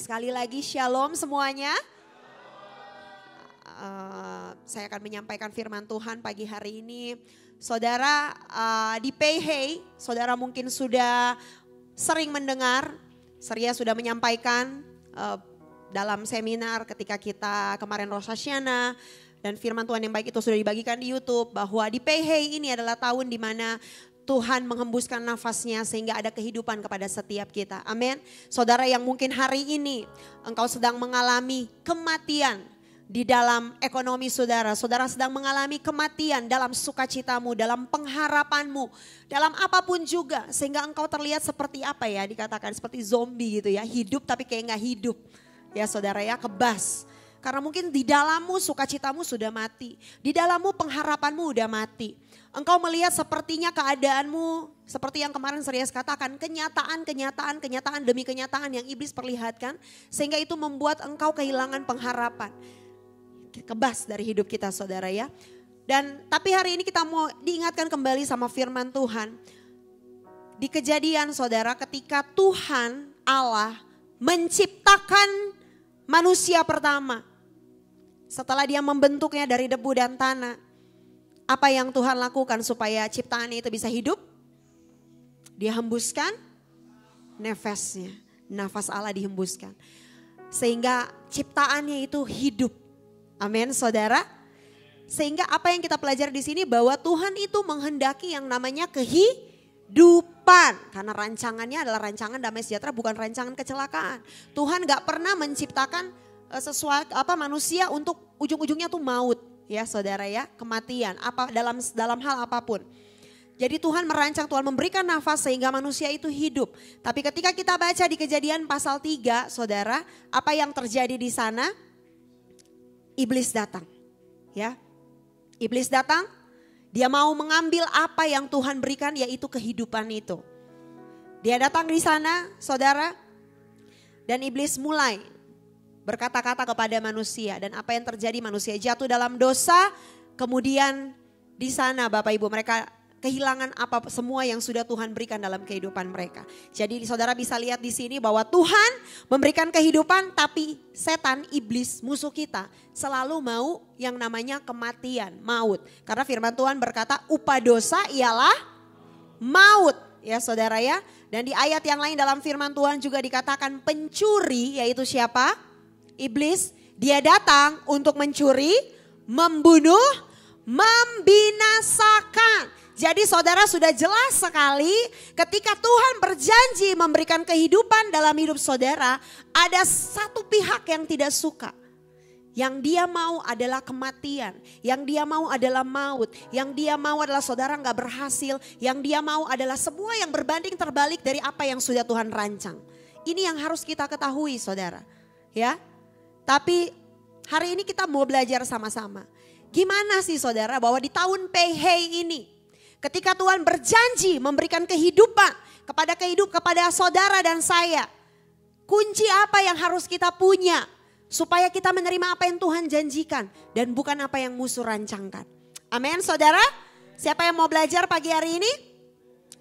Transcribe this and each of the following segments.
Sekali lagi shalom semuanya. Saya akan menyampaikan firman Tuhan pagi hari ini. Saudara, di PayHey, saudara mungkin sudah sering mendengar, Seria sudah menyampaikan dalam seminar ketika kita kemarin Rosh Hashanah, dan firman Tuhan yang baik itu sudah dibagikan di YouTube, bahwa di PayHey ini adalah tahun di mana Tuhan menghembuskan nafasnya sehingga ada kehidupan kepada setiap kita. Amin. Saudara yang mungkin hari ini engkau sedang mengalami kematian di dalam ekonomi saudara. Saudara sedang mengalami kematian dalam sukacitamu, dalam pengharapanmu, dalam apapun juga. Sehingga engkau terlihat seperti apa ya, dikatakan seperti zombie gitu ya. Hidup tapi kayak gak hidup. Ya saudara ya, kebas. Karena mungkin di dalammu sukacitamu sudah mati. Di dalammu pengharapanmu udah mati. Engkau melihat sepertinya keadaanmu seperti yang kemarin Serias katakan, kenyataan demi kenyataan yang iblis perlihatkan, sehingga itu membuat engkau kehilangan pengharapan. Kebas dari hidup kita saudara ya. Dan tapi hari ini kita mau diingatkan kembali sama firman Tuhan. Di Kejadian saudara, ketika Tuhan Allah menciptakan manusia pertama, setelah dia membentuknya dari debu dan tanah, apa yang Tuhan lakukan supaya ciptaannya itu bisa hidup? Dia hembuskan nafasnya. Nafas Allah dihembuskan. Sehingga ciptaannya itu hidup. Amin saudara. Sehingga apa yang kita pelajari di sini, bahwa Tuhan itu menghendaki yang namanya kehidupan. Karena rancangannya adalah rancangan damai sejahtera, bukan rancangan kecelakaan. Tuhan gak pernah menciptakan sesuatu manusia untuk ujung-ujungnya tuh maut. Ya saudara ya, kematian apa dalam hal apapun. Jadi Tuhan merancang, Tuhan memberikan nafas sehingga manusia itu hidup. Tapi ketika kita baca di Kejadian pasal 3, saudara, apa yang terjadi di sana? Iblis datang. Ya. Iblis datang, dia mau mengambil apa yang Tuhan berikan, yaitu kehidupan itu. Dia datang di sana, saudara, dan iblis mulai berkata-kata kepada manusia, dan apa yang terjadi, manusia jatuh dalam dosa. Kemudian di sana Bapak Ibu, mereka kehilangan apa semua yang sudah Tuhan berikan dalam kehidupan mereka. Jadi saudara bisa lihat di sini bahwa Tuhan memberikan kehidupan, tapi setan, iblis, musuh kita selalu mau yang namanya kematian, maut. Karena firman Tuhan berkata upah dosa ialah maut. Ya saudara ya. Dan di ayat yang lain dalam firman Tuhan juga dikatakan pencuri, yaitu siapa? Iblis, dia datang untuk mencuri, membunuh, membinasakan. Jadi saudara sudah jelas sekali ketika Tuhan berjanji memberikan kehidupan dalam hidup saudara, ada satu pihak yang tidak suka. Yang dia mau adalah kematian, yang dia mau adalah maut, yang dia mau adalah saudara gak berhasil, yang dia mau adalah semua yang berbanding terbalik dari apa yang sudah Tuhan rancang. Ini yang harus kita ketahui saudara. Ya. Tapi hari ini kita mau belajar sama-sama. Gimana sih saudara bahwa di tahun PayHey ini, ketika Tuhan berjanji memberikan kehidupan kepada saudara dan saya, kunci apa yang harus kita punya supaya kita menerima apa yang Tuhan janjikan dan bukan apa yang musuh rancangkan. Amin saudara. Siapa yang mau belajar pagi hari ini?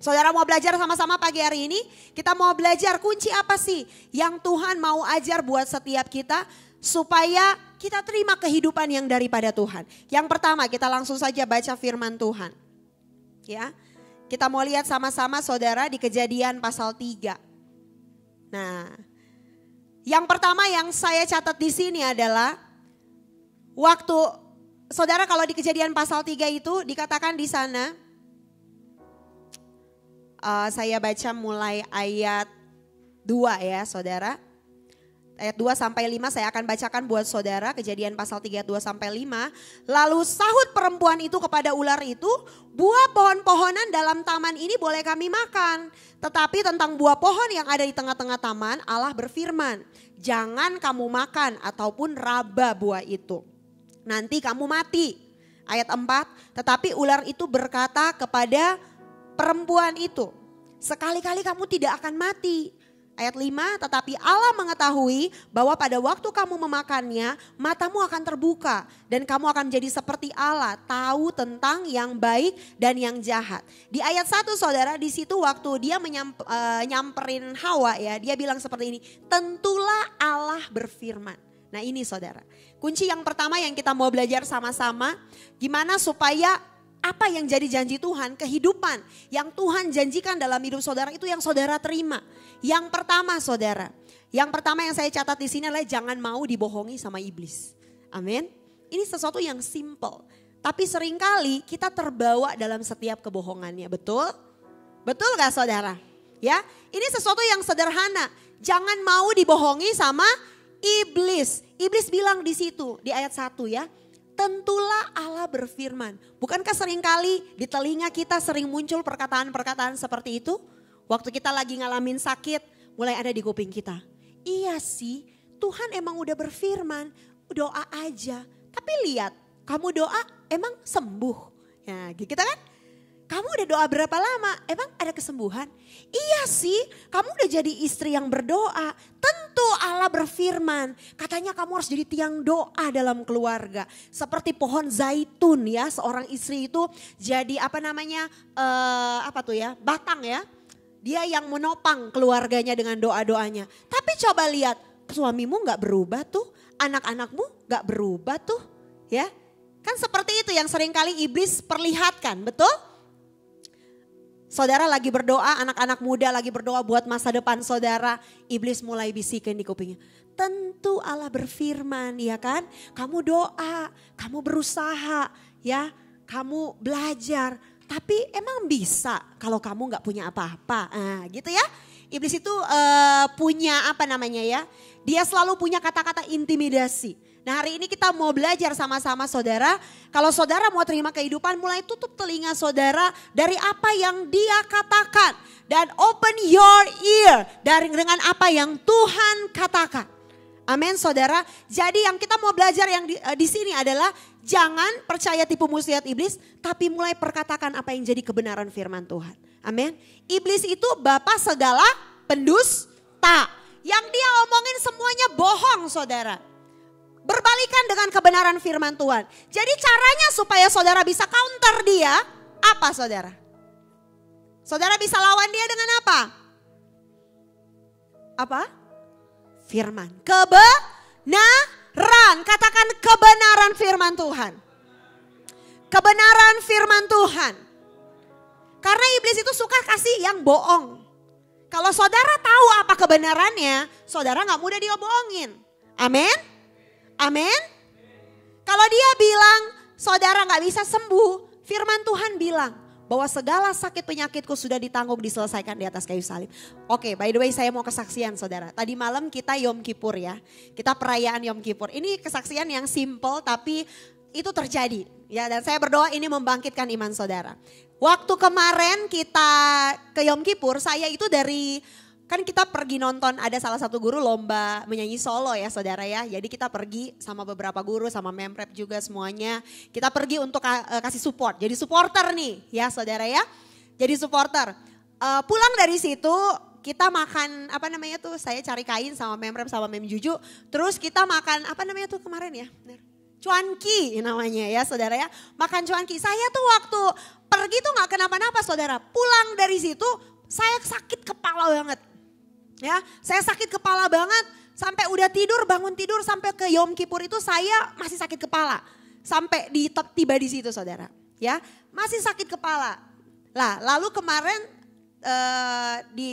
Saudara mau belajar sama-sama pagi hari ini? Kita mau belajar kunci apa sih yang Tuhan mau ajar buat setiap kita supaya kita terima kehidupan yang daripada Tuhan. Yang pertama, kita langsung saja baca firman Tuhan. Ya. Kita mau lihat sama-sama saudara di Kejadian pasal 3. Nah, yang pertama yang saya catat di sini adalah waktu saudara, kalau di Kejadian pasal 3 itu dikatakan di sana, saya baca mulai ayat 2 ya saudara. Ayat 2 sampai 5 saya akan bacakan buat saudara. Kejadian pasal 3 2 sampai 5. Lalu sahut perempuan itu kepada ular itu, buah pohon-pohonan dalam taman ini boleh kami makan. Tetapi tentang buah pohon yang ada di tengah-tengah taman, Allah berfirman, jangan kamu makan ataupun raba buah itu. Nanti kamu mati. Ayat 4, tetapi ular itu berkata kepada perempuan itu, sekali-kali kamu tidak akan mati. Ayat 5, tetapi Allah mengetahui bahwa pada waktu kamu memakannya, matamu akan terbuka dan kamu akan menjadi seperti Allah, tahu tentang yang baik dan yang jahat. Di ayat 1 saudara, di situ waktu dia nyamperin Hawa ya, dia bilang seperti ini, tentulah Allah berfirman. Nah ini saudara, kunci yang pertama yang kita mau belajar sama-sama, gimana supaya apa yang jadi janji Tuhan, kehidupan yang Tuhan janjikan dalam hidup saudara itu yang saudara terima. Yang pertama saudara, yang pertama yang saya catat di sini adalah jangan mau dibohongi sama iblis. Amin. Ini sesuatu yang simple, tapi seringkali kita terbawa dalam setiap kebohongannya, betul? Betul gak saudara? Ya, ini sesuatu yang sederhana. Jangan mau dibohongi sama iblis. Iblis bilang di situ di ayat 1 ya. Tentulah Allah berfirman. Bukankah seringkali di telinga kita sering muncul perkataan-perkataan seperti itu? Waktu kita lagi ngalamin sakit, mulai ada di kuping kita. Iya sih, Tuhan emang udah berfirman, doa aja. Tapi lihat, kamu doa emang sembuh. Ya gitu kan? Kamu udah doa berapa lama? Emang ada kesembuhan? Iya sih, kamu udah jadi istri yang berdoa. Tentu Allah berfirman, katanya kamu harus jadi tiang doa dalam keluarga. Seperti pohon zaitun ya, seorang istri itu jadi batang ya. Dia yang menopang keluarganya dengan doa-doanya. Tapi coba lihat, suamimu gak berubah tuh, anak-anakmu gak berubah tuh. Ya, kan seperti itu yang seringkali iblis perlihatkan, betul? Saudara lagi berdoa, anak-anak muda lagi berdoa buat masa depan saudara. Iblis mulai bisikin di kupingnya. Tentu Allah berfirman ya kan. Kamu doa, kamu berusaha ya. Kamu belajar. Tapi emang bisa kalau kamu gak punya apa-apa. Nah gitu ya. Iblis itu punya dia selalu punya kata-kata intimidasi. Nah hari ini kita mau belajar sama-sama saudara. Kalau saudara mau terima kehidupan, mulai tutup telinga saudara dari apa yang dia katakan. Dan open your ear dengan apa yang Tuhan katakan. Amin saudara. Jadi yang kita mau belajar yang di sini adalah jangan percaya tipu muslihat iblis. Tapi mulai perkatakan apa yang jadi kebenaran firman Tuhan. Amin. Iblis itu bapa segala pendusta. Yang dia omongin semuanya bohong saudara. Berbalikan dengan kebenaran firman Tuhan. Jadi caranya supaya saudara bisa counter dia, apa saudara? Saudara bisa lawan dia dengan apa? Apa? Firman. Kebenaran. Katakan kebenaran firman Tuhan. Kebenaran firman Tuhan. Karena iblis itu suka kasih yang bohong. Kalau saudara tahu apa kebenarannya, saudara gak mudah dibohongin. Amin. Amin. Kalau dia bilang saudara gak bisa sembuh, firman Tuhan bilang bahwa segala sakit penyakitku sudah ditanggung diselesaikan di atas kayu salib. Oke, by the way saya mau kesaksian saudara. Tadi malam kita Yom Kippur ya. Kita perayaan Yom Kippur. Ini kesaksian yang simple tapi itu terjadi. Ya, dan saya berdoa ini membangkitkan iman saudara. Waktu kemarin kita ke Yom Kippur, saya itu kan kita pergi nonton, ada salah satu guru lomba menyanyi solo ya saudara ya. Jadi kita pergi sama beberapa guru, sama memprep juga semuanya. Kita pergi untuk kasih support, jadi supporter nih ya saudara ya. Jadi supporter. Pulang dari situ kita makan saya cari kain sama memprep sama mem Juju. Terus kita makan kemarin ya. Cuanki namanya ya saudara ya. Makan cuanki. Saya tuh waktu pergi tuh gak kenapa-napa saudara. Pulang dari situ saya sakit kepala banget. Ya, saya sakit kepala banget sampai udah tidur, bangun tidur sampai ke Yom Kippur itu saya masih sakit kepala. Sampai tiba di situ saudara. Ya, masih sakit kepala. Lah, lalu kemarin di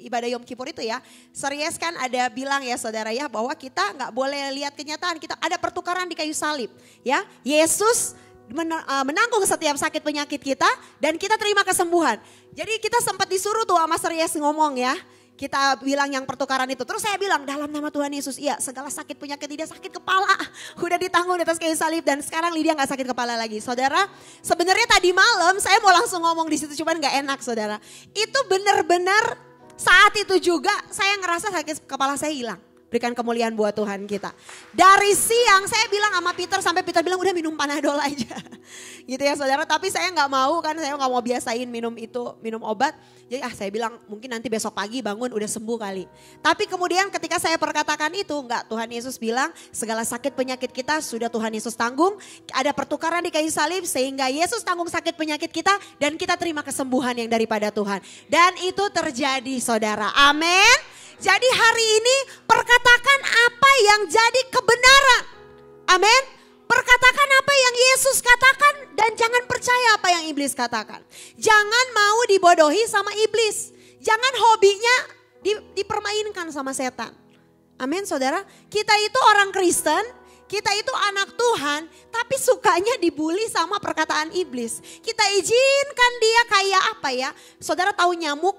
ibadah Yom Kippur itu ya, serius kan ada bilang ya saudara ya bahwa kita nggak boleh lihat kenyataan, kita ada pertukaran di kayu salib. Ya, Yesus menanggung setiap sakit penyakit kita dan kita terima kesembuhan. Jadi kita sempat disuruh tuh sama serius ngomong ya. Kita bilang yang pertukaran itu. Terus saya bilang dalam nama Tuhan Yesus. Iya segala sakit penyakit Lydia sakit kepala. Udah ditanggung di atas kayu salib. Dan sekarang Lydia gak sakit kepala lagi. Saudara sebenarnya tadi malam saya mau langsung ngomong di situ. Cuman gak enak saudara. Itu benar-benar saat itu juga saya ngerasa sakit kepala saya hilang. Berikan kemuliaan buat Tuhan kita. Dari siang saya bilang sama Peter sampai Peter bilang udah minum Panadol aja. gitu ya saudara. Tapi saya nggak mau kan, saya nggak mau biasain minum obat. Jadi saya bilang mungkin nanti besok pagi bangun udah sembuh kali. Tapi kemudian ketika saya perkatakan itu, enggak, Tuhan Yesus bilang segala sakit penyakit kita sudah Tuhan Yesus tanggung. Ada pertukaran di kayu salib sehingga Yesus tanggung sakit penyakit kita dan kita terima kesembuhan yang daripada Tuhan. Dan itu terjadi saudara, amin. Jadi hari ini perkatakan apa yang jadi kebenaran, amin. Perkatakan apa yang Yesus katakan dan jangan percaya apa yang iblis katakan. Jangan mau dibodohi sama iblis. Jangan hobinya dipermainkan sama setan. Amin saudara. Kita itu orang Kristen, kita itu anak Tuhan, tapi sukanya dibully sama perkataan iblis. Kita izinkan dia kayak apa ya. Saudara tahu nyamuk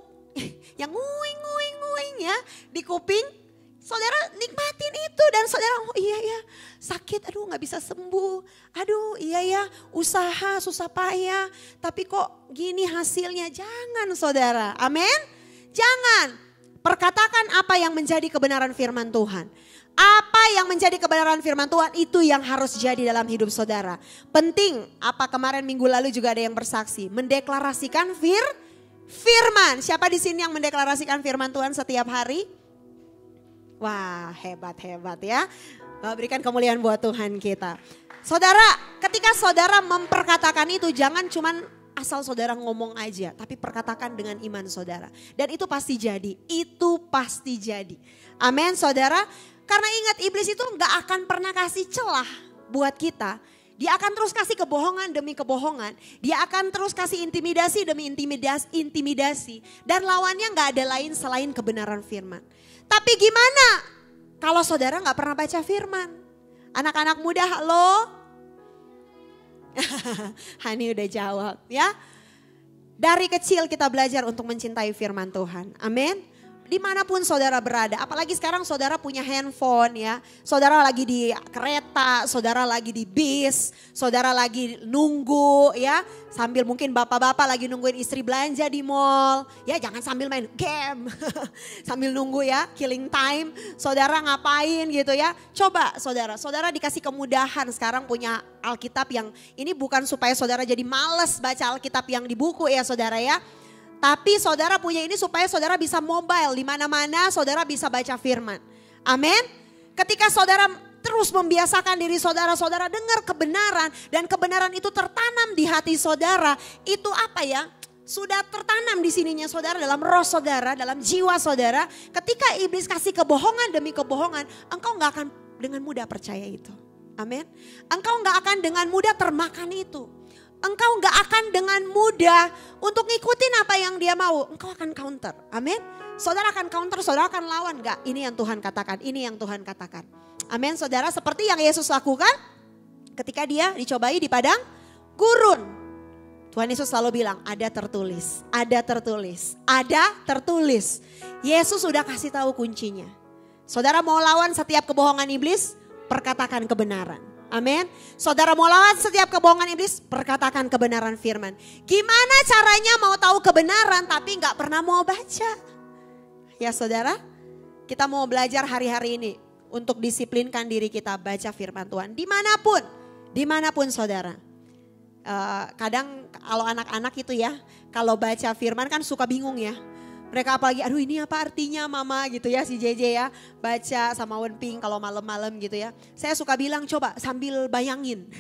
yang nguing ya di kuping. Saudara nikmatin itu dan saudara, oh iya ya sakit, aduh gak bisa sembuh. Aduh iya ya usaha susah payah, tapi kok gini hasilnya. Jangan saudara, amin. Jangan, perkatakan apa yang menjadi kebenaran firman Tuhan. Apa yang menjadi kebenaran firman Tuhan itu yang harus jadi dalam hidup saudara. Penting, apa kemarin minggu lalu juga ada yang bersaksi. Mendeklarasikan firman. Siapa di sini yang mendeklarasikan firman Tuhan setiap hari? Wah hebat ya. Berikan kemuliaan buat Tuhan kita. Saudara, ketika saudara memperkatakan itu jangan cuman asal saudara ngomong aja. Tapi perkatakan dengan iman saudara. Dan itu pasti jadi. Itu pasti jadi. Amin saudara. Karena ingat iblis itu gak akan pernah kasih celah buat kita. Dia akan terus kasih kebohongan demi kebohongan. Dia akan terus kasih intimidasi demi intimidasi. Dan lawannya gak ada lain selain kebenaran firman. Tapi gimana kalau saudara gak pernah baca firman? Anak-anak muda halo? Hani udah jawab ya. Dari kecil kita belajar untuk mencintai firman Tuhan. Amin. Dimanapun saudara berada, apalagi sekarang saudara punya handphone ya. Saudara lagi di kereta, saudara lagi di bis, saudara lagi nunggu ya. Sambil mungkin bapak-bapak lagi nungguin istri belanja di mall. Ya jangan sambil main game, sambil nunggu ya, killing time. Saudara ngapain gitu ya. Coba saudara dikasih kemudahan sekarang punya Alkitab yang ini bukan supaya saudara jadi males baca Alkitab yang di buku ya saudara ya. Tapi saudara punya ini supaya saudara bisa mobile di mana-mana saudara bisa baca firman. Amin. Ketika saudara terus membiasakan diri saudara dengar kebenaran dan kebenaran itu tertanam di hati saudara, itu apa ya? Sudah tertanam di sininya saudara, dalam roh saudara, dalam jiwa saudara. Ketika iblis kasih kebohongan demi kebohongan, engkau gak akan dengan mudah percaya itu. Amin. Engkau gak akan dengan mudah termakan itu. Engkau gak akan dengan mudah untuk ngikutin apa yang dia mau. Engkau akan counter. Amin. Saudara akan counter, saudara akan lawan. Gak, ini yang Tuhan katakan, ini yang Tuhan katakan. Amin saudara, seperti yang Yesus lakukan ketika dia dicobai di padang gurun. Tuhan Yesus selalu bilang, ada tertulis, ada tertulis, ada tertulis. Yesus sudah kasih tahu kuncinya. Saudara mau lawan setiap kebohongan iblis, perkatakan kebenaran. Amin. Saudara mau lawan setiap kebohongan iblis, perkatakan kebenaran firman. Gimana caranya mau tahu kebenaran tapi gak pernah mau baca? Ya saudara, kita mau belajar hari-hari ini untuk disiplinkan diri kita baca firman Tuhan. Dimanapun saudara. Kadang kalau anak-anak itu ya, kalau baca firman kan suka bingung ya. Mereka apalagi, aduh ini apa artinya mama gitu ya, si JJ ya. Baca sama Wenping kalau malam-malam gitu ya. Saya suka bilang coba sambil bayangin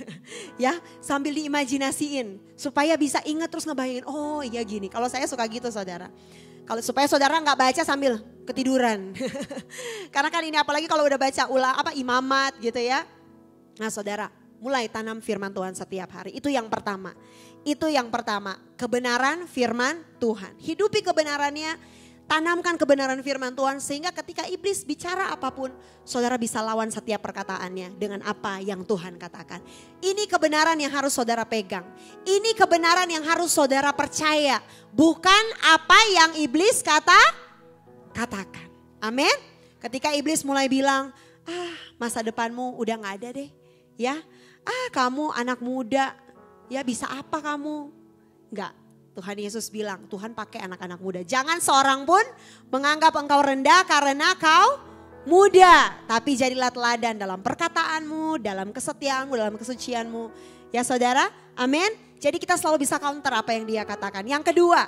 ya, sambil diimajinasiin. Supaya bisa ingat terus ngebayangin, oh iya gini. Kalau saya suka gitu saudara. Kalau supaya saudara gak baca sambil ketiduran. Karena kan ini apalagi kalau udah baca imamat gitu ya. Nah saudara, mulai tanam firman Tuhan setiap hari. Itu yang pertama. Kebenaran firman Tuhan. Hidupi kebenarannya, tanamkan kebenaran firman Tuhan sehingga ketika iblis bicara apapun, saudara bisa lawan setiap perkataannya dengan apa yang Tuhan katakan. Ini kebenaran yang harus saudara pegang. Ini kebenaran yang harus saudara percaya. Bukan apa yang iblis katakan. Amin. Ketika iblis mulai bilang, masa depanmu udah gak ada deh. Ya, kamu anak muda. Ya bisa apa kamu? Enggak, Tuhan Yesus bilang Tuhan pakai anak-anak muda. Jangan seorang pun menganggap engkau rendah karena kau muda, tapi jadilah teladan dalam perkataanmu, dalam kesetiaanmu, dalam kesucianmu. Ya saudara, amin. Jadi kita selalu bisa counter apa yang dia katakan. Yang kedua,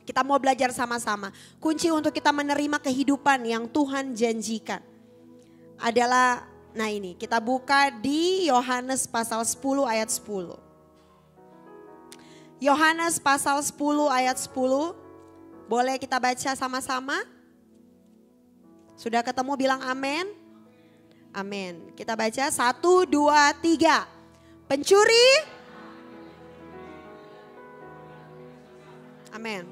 kita mau belajar sama-sama. Kunci untuk kita menerima kehidupan yang Tuhan janjikan adalah, nah ini kita buka di Yohanes pasal 10 ayat 10. Yohanes pasal 10 ayat 10. Boleh kita baca sama-sama? Sudah ketemu bilang amin? Amin. Kita baca 1, 2, 3. Pencuri. Amin.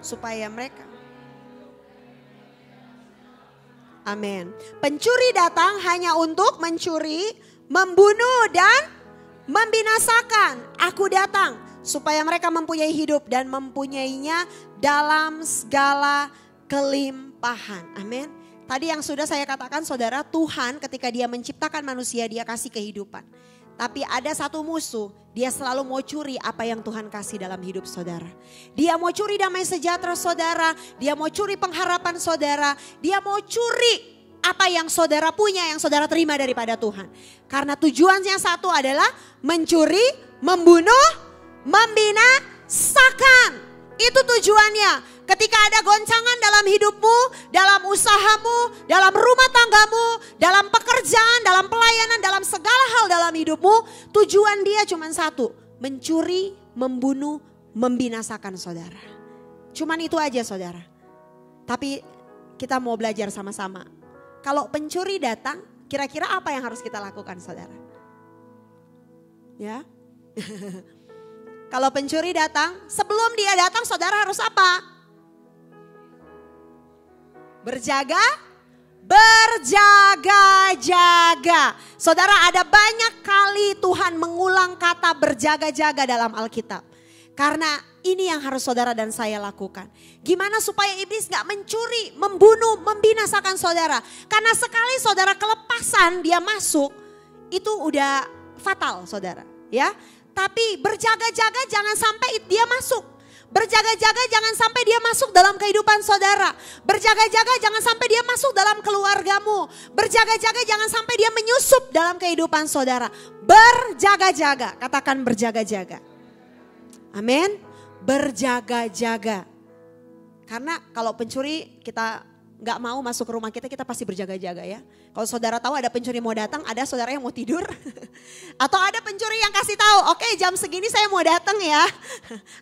Supaya mereka. Amin. Pencuri datang hanya untuk mencuri, membunuh dan membinasakan. Aku datang supaya mereka mempunyai hidup dan mempunyainya dalam segala kelimpahan. Amin. Tadi yang sudah saya katakan saudara, Tuhan ketika dia menciptakan manusia dia kasih kehidupan. Tapi ada satu musuh, dia selalu mau curi apa yang Tuhan kasih dalam hidup saudara. Dia mau curi damai sejahtera saudara, dia mau curi pengharapan saudara, dia mau curi apa yang saudara punya, yang saudara terima daripada Tuhan. Karena tujuannya satu adalah mencuri, membunuh, membinasakan. Itu tujuannya. Ketika ada goncangan dalam hidupmu, dalam usahamu, dalam rumah tanggamu, dalam pekerjaan, dalam pelayanan, dalam segala hal dalam hidupmu, tujuan dia cuma satu, mencuri, membunuh, membinasakan saudara. Cuman itu aja saudara. Tapi kita mau belajar sama-sama. Kalau pencuri datang, kira-kira apa yang harus kita lakukan saudara? Ya. Kalau pencuri datang, sebelum dia datang saudara harus apa? Berjaga-jaga. Saudara, ada banyak kali Tuhan mengulang kata berjaga-jaga dalam Alkitab. Karena ini yang harus saudara dan saya lakukan. Gimana supaya iblis gak mencuri, membunuh, membinasakan saudara. Karena sekali saudara kelepasan dia masuk, itu udah fatal saudara. Ya, tapi berjaga-jaga jangan sampai dia masuk. Berjaga-jaga jangan sampai dia masuk dalam kehidupan saudara. Berjaga-jaga jangan sampai dia masuk dalam keluargamu. Berjaga-jaga jangan sampai dia menyusup dalam kehidupan saudara. Berjaga-jaga, katakan berjaga-jaga. Amin. Berjaga-jaga. Karena kalau pencuri kita gak mau masuk ke rumah kita, kita pasti berjaga-jaga ya. Kalau saudara tahu ada pencuri mau datang, ada saudara yang mau tidur. Atau ada pencuri yang kasih tahu, oke, jam segini saya mau datang ya.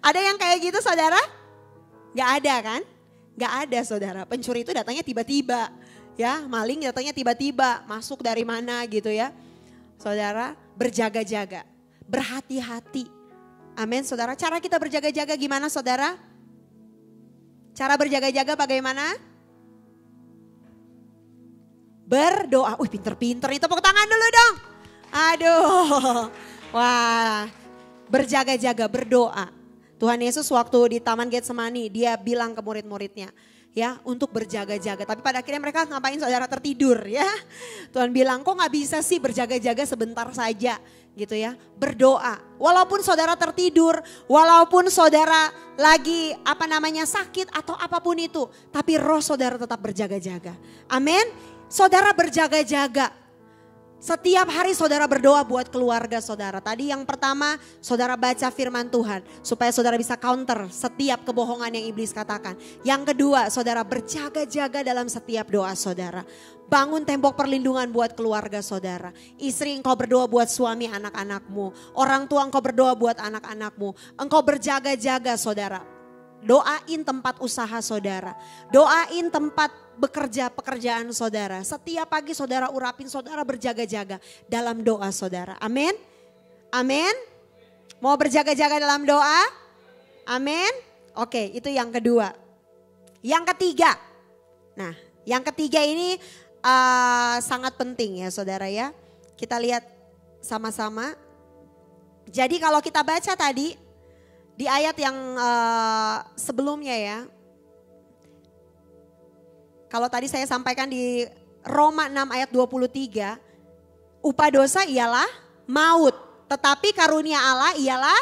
Ada yang kayak gitu saudara? Gak ada kan? Gak ada saudara. Pencuri itu datangnya tiba-tiba. Ya, maling datangnya tiba-tiba. Masuk dari mana gitu ya. Saudara, berjaga-jaga. Berhati-hati. Amin saudara. Cara kita berjaga-jaga gimana saudara? Cara berjaga-jaga bagaimana? Berdoa. Pinter-pinter, itu tepuk tangan dulu dong. Aduh. Wah. Berjaga-jaga, berdoa. Tuhan Yesus waktu di Taman Getsemani dia bilang ke murid-muridnya, ya, untuk berjaga-jaga. Tapi pada akhirnya mereka ngapain saudara? Tertidur ya. Tuhan bilang, kok gak bisa sih berjaga-jaga sebentar saja gitu ya. Berdoa. Walaupun saudara tertidur, walaupun saudara lagi sakit atau apapun itu. Tapi roh saudara tetap berjaga-jaga. Amin. Saudara berjaga-jaga. Setiap hari saudara berdoa buat keluarga saudara. Tadi yang pertama saudara baca firman Tuhan. Supaya saudara bisa counter setiap kebohongan yang iblis katakan. Yang kedua saudara berjaga-jaga dalam setiap doa saudara. Bangun tembok perlindungan buat keluarga saudara. Istri engkau berdoa buat suami anak-anakmu. Orang tua engkau berdoa buat anak-anakmu. Engkau berjaga-jaga saudara. Doain tempat usaha saudara. Doain tempat bekerja pekerjaan saudara. Setiap pagi saudara urapin, saudara berjaga-jaga dalam doa saudara. Amin. Amin. Mau berjaga-jaga dalam doa? Amin. Oke, itu yang kedua. Yang ketiga. Nah, yang ketiga ini sangat penting ya saudara ya. Kita lihat sama-sama. Jadi kalau kita baca tadi di ayat yang sebelumnya ya. Kalau tadi saya sampaikan di Roma 6 ayat 23. Upah dosa ialah maut. Tetapi karunia Allah ialah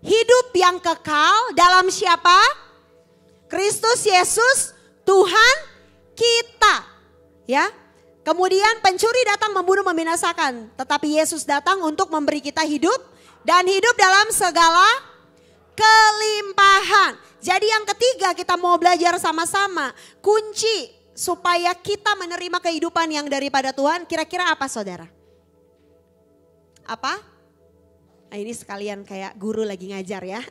hidup yang kekal dalam siapa? Kristus Yesus Tuhan kita. Ya. Kemudian pencuri datang membunuh membinasakan, tetapi Yesus datang untuk memberi kita hidup dan hidup dalam segala kelimpahan. Jadi yang ketiga kita mau belajar sama-sama, kunci supaya kita menerima kehidupan yang daripada Tuhan, kira-kira apa saudara? Apa? Nah, ini sekalian kayak guru lagi ngajar ya.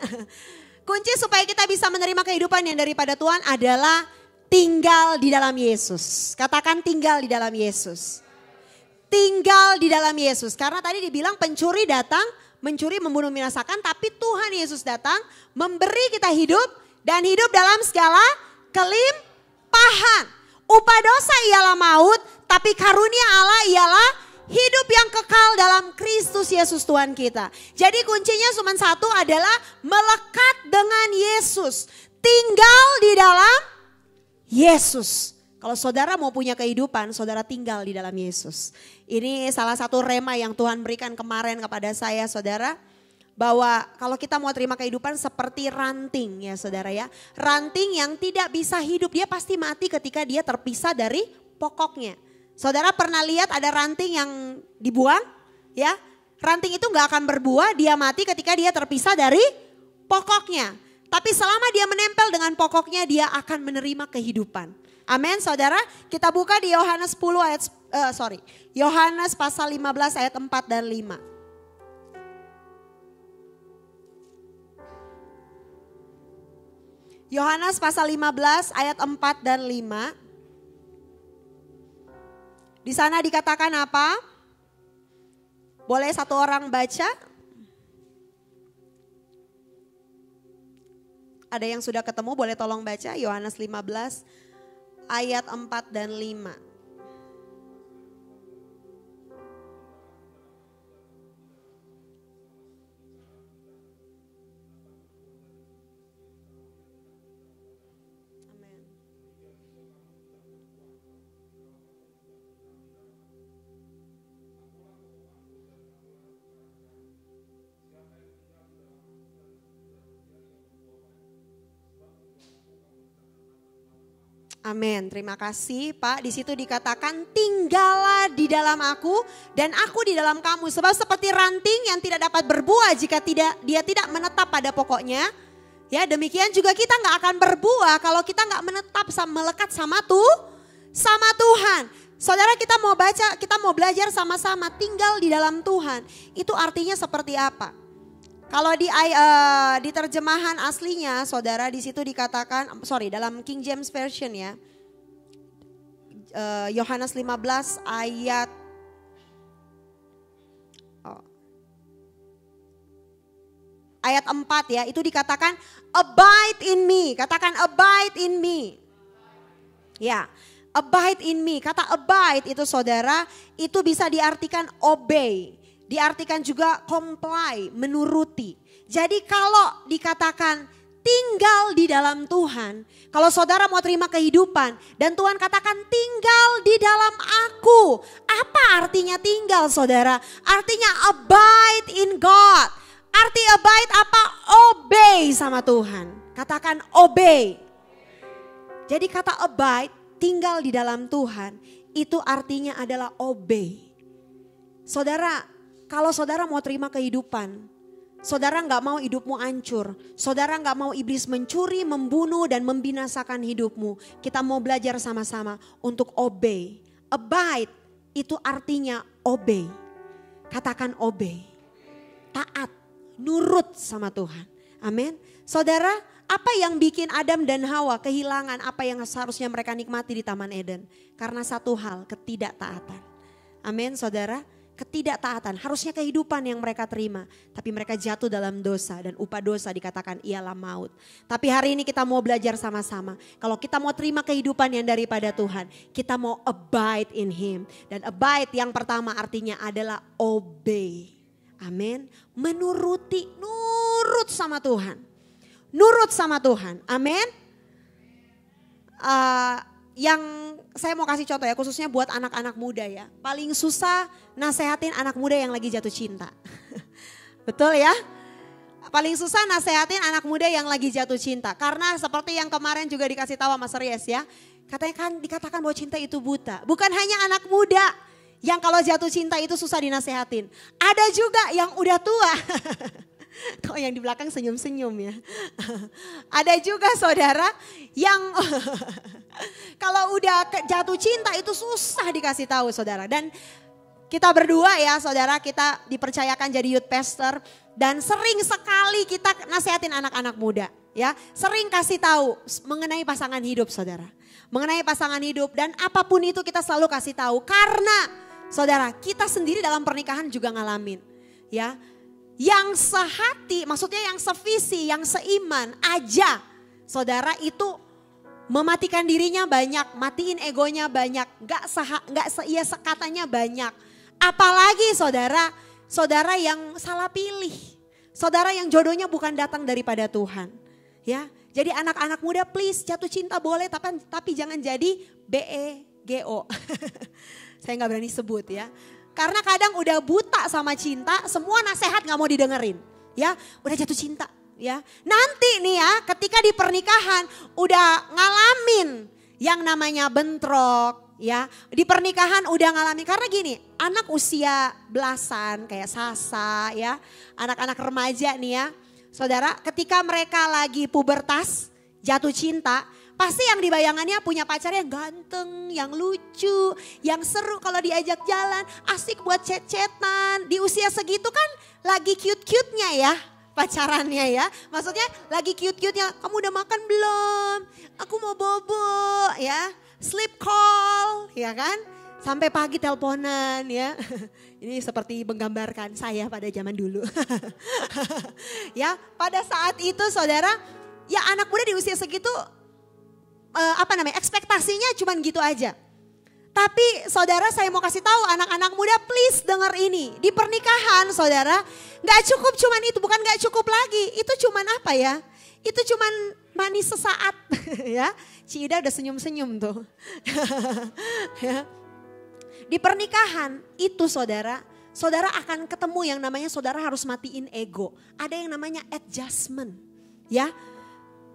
Kunci supaya kita bisa menerima kehidupan yang daripada Tuhan adalah tinggal di dalam Yesus. Katakan tinggal di dalam Yesus. Tinggal di dalam Yesus. Karena tadi dibilang pencuri datang, mencuri, membunuh, membinasakan. Tapi Tuhan Yesus datang memberi kita hidup dan hidup dalam segala kelimpahan. Upah dosa ialah maut, tapi karunia Allah ialah hidup yang kekal dalam Kristus Yesus Tuhan kita. Jadi kuncinya cuma satu adalah melekat dengan Yesus. Tinggal di dalam Yesus. Kalau saudara mau punya kehidupan, saudara tinggal di dalam Yesus. Ini salah satu rema yang Tuhan berikan kemarin kepada saya saudara. Bahwa kalau kita mau terima kehidupan seperti ranting ya saudara ya. Ranting yang tidak bisa hidup, dia pasti mati ketika dia terpisah dari pokoknya. Saudara pernah lihat ada ranting yang dibuang? Ya, ranting itu gak akan berbuah, dia mati ketika dia terpisah dari pokoknya. Tapi selama dia menempel dengan pokoknya, dia akan menerima kehidupan. Amin saudara, kita buka di Yohanes 10 ayat, Yohanes pasal 15 ayat 4 dan 5. Yohanes pasal 15 ayat 4 dan 5. Di sana dikatakan apa? Boleh satu orang baca? Ada yang sudah ketemu boleh tolong baca Yohanes 15 ayat 4 dan 5. Amin, terima kasih Pak. Di situ dikatakan tinggallah di dalam aku dan aku di dalam kamu. Sebab seperti ranting yang tidak dapat berbuah jika dia tidak menetap pada pokoknya. Ya demikian juga kita gak akan berbuah kalau kita gak menetap melekat sama Tuhan. Saudara kita mau belajar sama-sama tinggal di dalam Tuhan. Itu artinya seperti apa? Kalau di terjemahan aslinya, saudara di situ dikatakan, dalam King James Version ya, Yohanes 15 ayat ayat 4 ya, itu dikatakan abide in me, katakan abide in me. Ya, abide in me, kata abide itu saudara, itu bisa diartikan obey. Diartikan juga comply, menuruti. Jadi kalau dikatakan tinggal di dalam Tuhan. Kalau saudara mau terima kehidupan dan Tuhan katakan tinggal di dalam aku. Apa artinya tinggal saudara? Artinya abide in God. Arti abide apa? Obey sama Tuhan. Katakan obey. Jadi kata abide, tinggal di dalam Tuhan. Itu artinya adalah obey. Saudara, kalau saudara mau terima kehidupan, saudara gak mau hidupmu hancur, saudara gak mau iblis mencuri, membunuh dan membinasakan hidupmu. Kita mau belajar sama-sama untuk obey. Abide itu artinya obey. Katakan obey. Taat, nurut sama Tuhan. Amin. Saudara, apa yang bikin Adam dan Hawa kehilangan apa yang seharusnya mereka nikmati di Taman Eden? Karena satu hal, ketidaktaatan. Amin saudara. Ketidaktaatan, harusnya kehidupan yang mereka terima. Tapi mereka jatuh dalam dosa dan upah dosa dikatakan ialah maut. Tapi hari ini kita mau belajar sama-sama. Kalau kita mau terima kehidupan yang daripada Tuhan, kita mau abide in Him. Dan abide yang pertama artinya adalah obey. Amin. Menuruti, nurut sama Tuhan. Nurut sama Tuhan, amin. Yang saya mau kasih contoh ya, khususnya buat anak-anak muda ya. Paling susah nasehatin anak muda yang lagi jatuh cinta. Betul ya? Paling susah nasehatin anak muda yang lagi jatuh cinta. Karena seperti yang kemarin juga dikasih tahu sama Mas Ries ya. Katanya kan dikatakan bahwa cinta itu buta. Bukan hanya anak muda yang kalau jatuh cinta itu susah dinasehatin. Ada juga yang udah tua. Kok yang di belakang senyum-senyum ya. Ada juga saudara yang kalau udah jatuh cinta itu susah dikasih tahu saudara. Dan kita berdua ya saudara, kita dipercayakan jadi youth pastor. Dan sering sekali kita nasehatin anak-anak muda. Ya, sering kasih tahu mengenai pasangan hidup saudara. Mengenai pasangan hidup dan apapun itu kita selalu kasih tahu. Karena saudara, kita sendiri dalam pernikahan juga ngalamin. Ya, yang sehati, maksudnya yang sevisi, yang seiman aja. Saudara itu mematikan dirinya banyak, matiin egonya banyak, gak seia sekatanya banyak. Apalagi saudara, saudara yang salah pilih. Saudara yang jodohnya bukan datang daripada Tuhan. Ya, jadi anak-anak muda please jatuh cinta boleh tapi jangan jadi BEGO. Saya gak berani sebut ya. Karena kadang udah buta sama cinta, semua nasihat gak mau didengerin. Ya, udah jatuh cinta. Ya, nanti nih ya, ketika di pernikahan udah ngalamin yang namanya bentrok, ya, di pernikahan udah ngalamin karena gini, anak usia belasan kayak Sasa, ya, anak-anak remaja nih ya, saudara, ketika mereka lagi pubertas, jatuh cinta, pasti yang dibayangannya punya pacar yang ganteng, yang lucu, yang seru kalau diajak jalan, asik buat chat-chatan. Di usia segitu kan lagi cute-cute-nya ya pacarannya ya. Maksudnya lagi cute-cute-nya, kamu udah makan belum? Aku mau bobo ya, sleep call ya kan. Sampai pagi teleponan ya. Ini seperti menggambarkan saya pada zaman dulu. Ya, pada saat itu saudara, ya anak muda di usia segitu ekspektasinya cuman gitu aja. Tapi saudara saya mau kasih tahu anak-anak muda please dengar ini. Di pernikahan saudara gak cukup cuman itu, bukan gak cukup lagi. Itu cuman apa ya, itu cuman manis sesaat ya. Ci Ida udah senyum-senyum tuh. Ya. Di pernikahan itu saudara, saudara akan ketemu yang namanya saudara harus matiin ego. Ada yang namanya adjustment ya.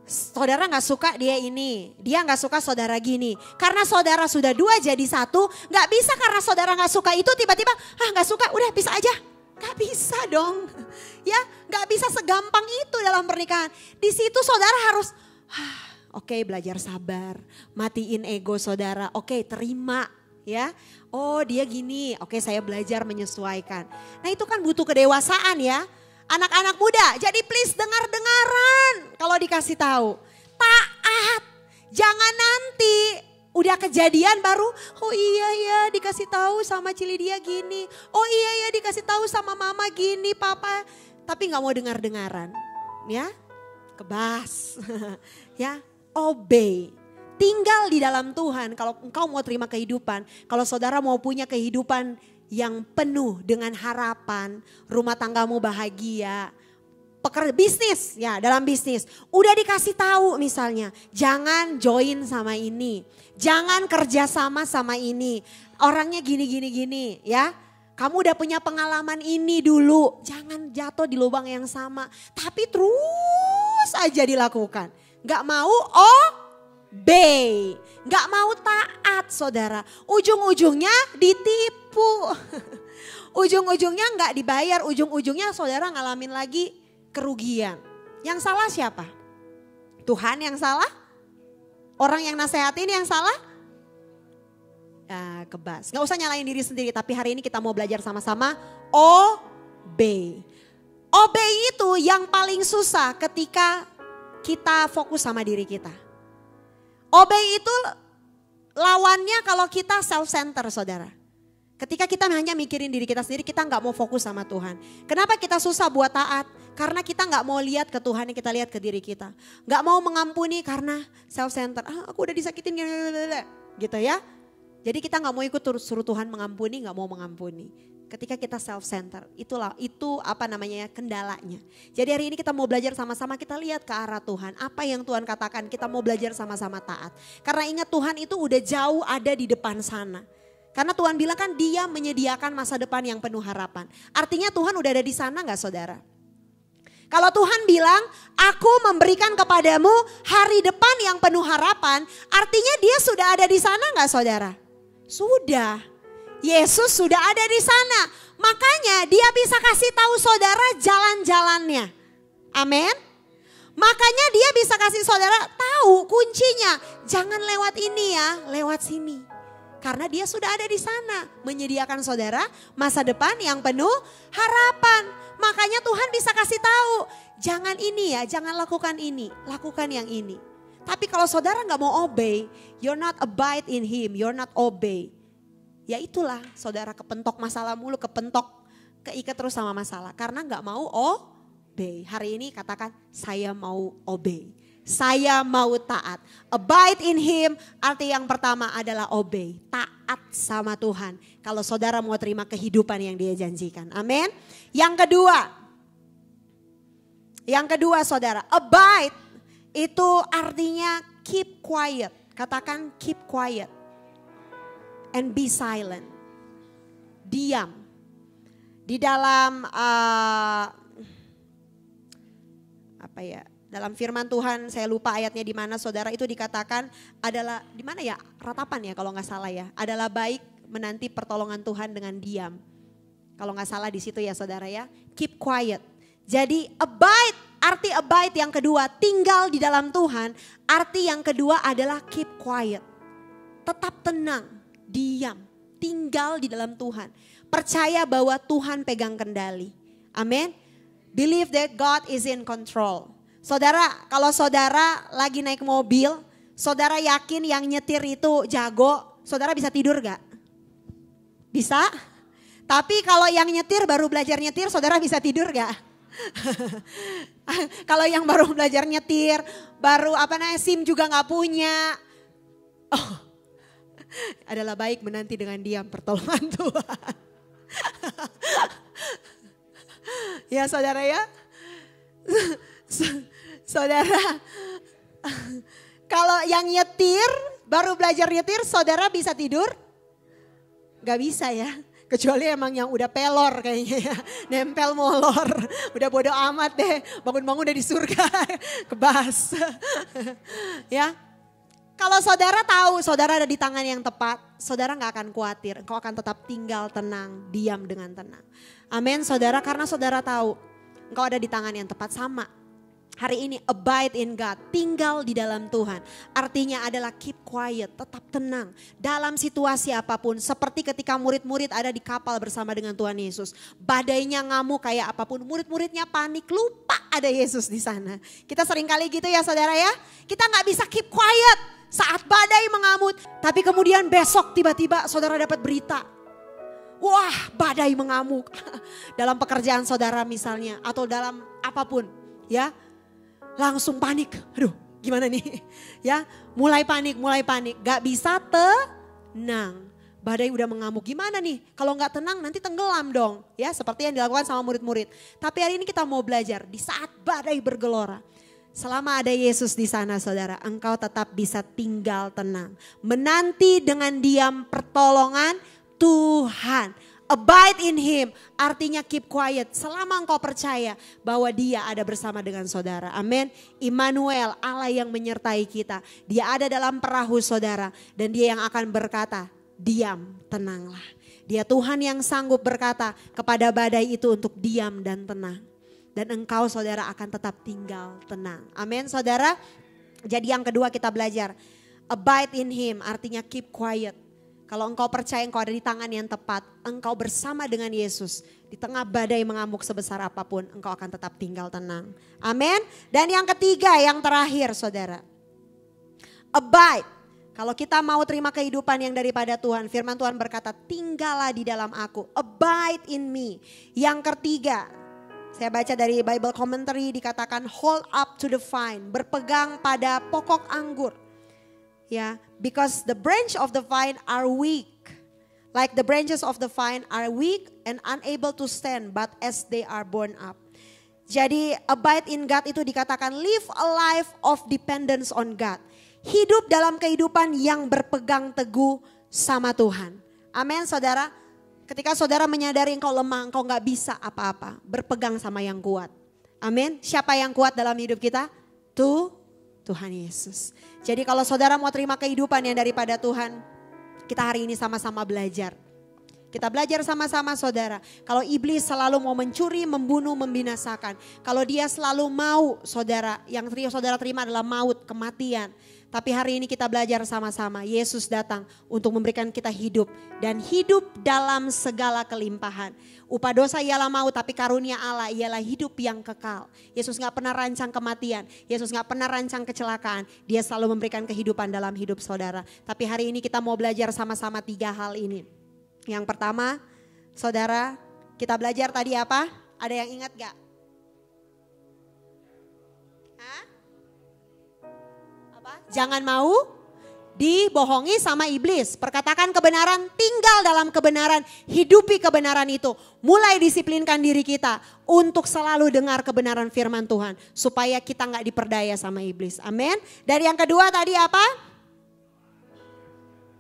Saudara gak suka dia ini, dia gak suka saudara gini. Karena saudara sudah dua jadi satu, gak bisa karena saudara gak suka itu tiba-tiba gak suka udah bisa aja. Gak bisa dong, ya gak bisa segampang itu dalam pernikahan. Di situ saudara harus oke, belajar sabar, matiin ego saudara, oke, terima ya. Oh dia gini, oke saya belajar menyesuaikan. Nah itu kan butuh kedewasaan ya. Anak-anak muda, jadi please dengar-dengaran kalau dikasih tahu. Taat, jangan nanti udah kejadian baru, oh iya ya dikasih tahu sama Cili dia gini. Oh iya ya dikasih tahu sama mama gini, papa. Tapi gak mau dengar-dengaran, ya. Kebas, ya, obey. Tinggal di dalam Tuhan, kalau engkau mau terima kehidupan, kalau saudara mau punya kehidupan yang penuh dengan harapan, rumah tanggamu bahagia, bisnis ya dalam bisnis. Udah dikasih tahu misalnya, jangan join sama ini, jangan kerja sama ini, orangnya gini ya. Kamu udah punya pengalaman ini dulu, jangan jatuh di lubang yang sama. Tapi terus aja dilakukan, gak mau obey, gak mau taat saudara. Ujung-ujungnya ditipu. Ujung-ujungnya gak dibayar, ujung-ujungnya saudara ngalamin lagi kerugian. Yang salah siapa? Tuhan yang salah? Orang yang nasehatin yang salah? Ya, kebas. Gak usah nyalain diri sendiri, tapi hari ini kita mau belajar sama-sama obey. Obey itu yang paling susah ketika kita fokus sama diri kita. Obey itu lawannya kalau kita self-center saudara. Ketika kita hanya mikirin diri kita sendiri, kita gak mau fokus sama Tuhan. Kenapa kita susah buat taat? Karena kita gak mau lihat ke Tuhan yang kita lihat ke diri kita. Gak mau mengampuni karena self-center. Aku udah disakitin gitu ya. Jadi kita gak mau ikut suruh Tuhan mengampuni, gak mau mengampuni. Ketika kita self-center, itu kendalanya. Jadi hari ini kita mau belajar sama-sama, kita lihat ke arah Tuhan. Apa yang Tuhan katakan, kita mau belajar sama-sama taat. Karena ingat Tuhan itu udah jauh ada di depan sana. Karena Tuhan bilang kan dia menyediakan masa depan yang penuh harapan. Artinya Tuhan udah ada di sana gak saudara? Kalau Tuhan bilang, aku memberikan kepadamu hari depan yang penuh harapan, artinya dia sudah ada di sana gak saudara? Sudah. Yesus sudah ada di sana. Makanya dia bisa kasih tahu saudara jalan-jalannya. Amin. Makanya dia bisa kasih saudara tahu kuncinya. Jangan lewat ini ya, lewat sini. Karena dia sudah ada di sana. Menyediakan saudara masa depan yang penuh harapan. Makanya Tuhan bisa kasih tahu. Jangan ini ya, jangan lakukan ini. Lakukan yang ini. Tapi kalau saudara gak mau obey, you're not abide in him, you're not obey. Ya itulah saudara kepentok masalah mulu, keikat terus sama masalah. Karena gak mau obey. Hari ini katakan saya mau obey. Saya mau taat. Abide in him arti yang pertama adalah obey. Taat sama Tuhan. Kalau saudara mau terima kehidupan yang dia janjikan. Amin. Yang kedua saudara. Abide itu artinya keep quiet. Katakan keep quiet. And be silent. Diam. Di dalam dalam firman Tuhan, saya lupa ayatnya di mana saudara, itu dikatakan adalah di mana ya? Ratapan ya kalau nggak salah ya. Adalah baik menanti pertolongan Tuhan dengan diam. Kalau nggak salah di situ ya saudara ya. Keep quiet. Jadi abide, arti abide yang kedua tinggal di dalam Tuhan. Arti yang kedua adalah keep quiet. Tetap tenang, diam, tinggal di dalam Tuhan. Percaya bahwa Tuhan pegang kendali. Amin. Believe that God is in control. Saudara, kalau saudara lagi naik mobil, saudara yakin yang nyetir itu jago, saudara bisa tidur gak? Bisa? Tapi kalau yang nyetir baru belajar nyetir, saudara bisa tidur gak? Kalau yang baru belajar nyetir, baru SIM juga gak punya. Adalah baik menanti dengan diam pertolongan Tuhan. Ya saudara ya. Saudara, kalau yang nyetir, baru belajar nyetir, saudara bisa tidur? Gak bisa ya, kecuali emang yang udah pelor kayaknya ya, nempel molor, udah bodo amat deh, bangun-bangun udah di surga, kebas. Ya, kalau saudara tahu saudara ada di tangan yang tepat, saudara gak akan khawatir, engkau akan tetap tinggal tenang, diam dengan tenang. Amin saudara, karena saudara tahu engkau ada di tangan yang tepat. Sama. Hari ini abide in God, tinggal di dalam Tuhan. Artinya adalah keep quiet, tetap tenang. Dalam situasi apapun, seperti ketika murid-murid ada di kapal bersama dengan Tuhan Yesus. Badainya ngamuk kayak apapun, murid-muridnya panik, lupa ada Yesus di sana. Kita sering kali gitu ya saudara ya. Kita gak bisa keep quiet saat badai mengamuk. Tapi kemudian besok tiba-tiba saudara dapat berita. Wah, badai mengamuk. Dalam pekerjaan saudara misalnya, atau dalam apapun ya. Langsung panik, aduh gimana nih ya, mulai panik, gak bisa tenang. Badai udah mengamuk, gimana nih kalau gak tenang nanti tenggelam dong ya, seperti yang dilakukan sama murid-murid. Tapi hari ini kita mau belajar di saat badai bergelora. Selama ada Yesus di sana saudara, engkau tetap bisa tinggal tenang. Menanti dengan diam pertolongan Tuhan. Abide in him artinya keep quiet selama engkau percaya bahwa dia ada bersama dengan saudara. Amin. Immanuel, Allah yang menyertai kita. Dia ada dalam perahu saudara dan dia yang akan berkata, diam, tenanglah. Dia Tuhan yang sanggup berkata kepada badai itu untuk diam dan tenang. Dan engkau saudara akan tetap tinggal tenang. Amin saudara. Jadi yang kedua kita belajar. Abide in him artinya keep quiet. Kalau engkau percaya engkau ada di tangan yang tepat, engkau bersama dengan Yesus. Di tengah badai mengamuk sebesar apapun, engkau akan tetap tinggal tenang. Amin. Dan yang ketiga, yang terakhir saudara. Abide. Kalau kita mau terima kehidupan yang daripada Tuhan, firman Tuhan berkata, tinggallah di dalam aku. Abide in me. Yang ketiga, saya baca dari Bible Commentary dikatakan, hold up to the vine. Berpegang pada pokok anggur. Ya, because the branch of the vine are weak. Like the branches of the vine are weak and unable to stand, but as they are borne up. Jadi abide in God itu dikatakan live a life of dependence on God. Hidup dalam kehidupan yang berpegang teguh sama Tuhan. Amin saudara. Ketika saudara menyadari engkau lemah, engkau gak bisa apa-apa. Berpegang sama yang kuat. Amin. Siapa yang kuat dalam hidup kita? Tuhan Yesus. Jadi kalau saudara mau terima kehidupan yang daripada Tuhan, kita hari ini sama-sama belajar. Kita belajar sama-sama saudara. Kalau iblis selalu mau mencuri, membunuh, membinasakan. Kalau dia selalu mau saudara, yang saudara terima adalah maut, kematian. Tapi hari ini kita belajar sama-sama. Yesus datang untuk memberikan kita hidup. Dan hidup dalam segala kelimpahan. Upah dosa ialah maut, tapi karunia Allah ialah hidup yang kekal. Yesus gak pernah rancang kematian. Yesus gak pernah rancang kecelakaan. Dia selalu memberikan kehidupan dalam hidup saudara. Tapi hari ini kita mau belajar sama-sama 3 hal ini. Yang pertama, saudara, kita belajar tadi apa? Ada yang ingat gak? Hah? Apa? Jangan mau dibohongi sama iblis. Perkatakan kebenaran, tinggal dalam kebenaran, hidupi kebenaran itu. Mulai disiplinkan diri kita untuk selalu dengar kebenaran firman Tuhan. Supaya kita gak diperdaya sama iblis. Amin. Dan yang kedua tadi apa?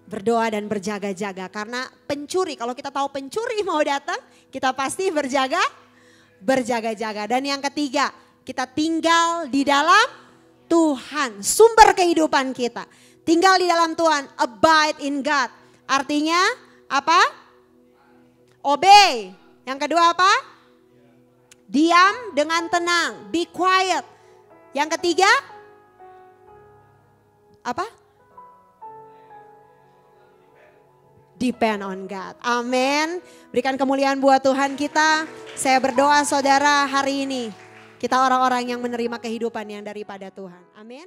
Berdoa dan berjaga-jaga, karena pencuri, kalau kita tahu pencuri mau datang, kita pasti berjaga-jaga. Dan yang ketiga, kita tinggal di dalam Tuhan, sumber kehidupan kita. Tinggal di dalam Tuhan, abide in God. Artinya apa? Obey. Yang kedua apa? Diam dengan tenang, be quiet. Yang ketiga apa? Depend on God. Amin. Berikan kemuliaan buat Tuhan kita. Saya berdoa saudara hari ini kita orang-orang yang menerima kehidupan yang daripada Tuhan. Amin.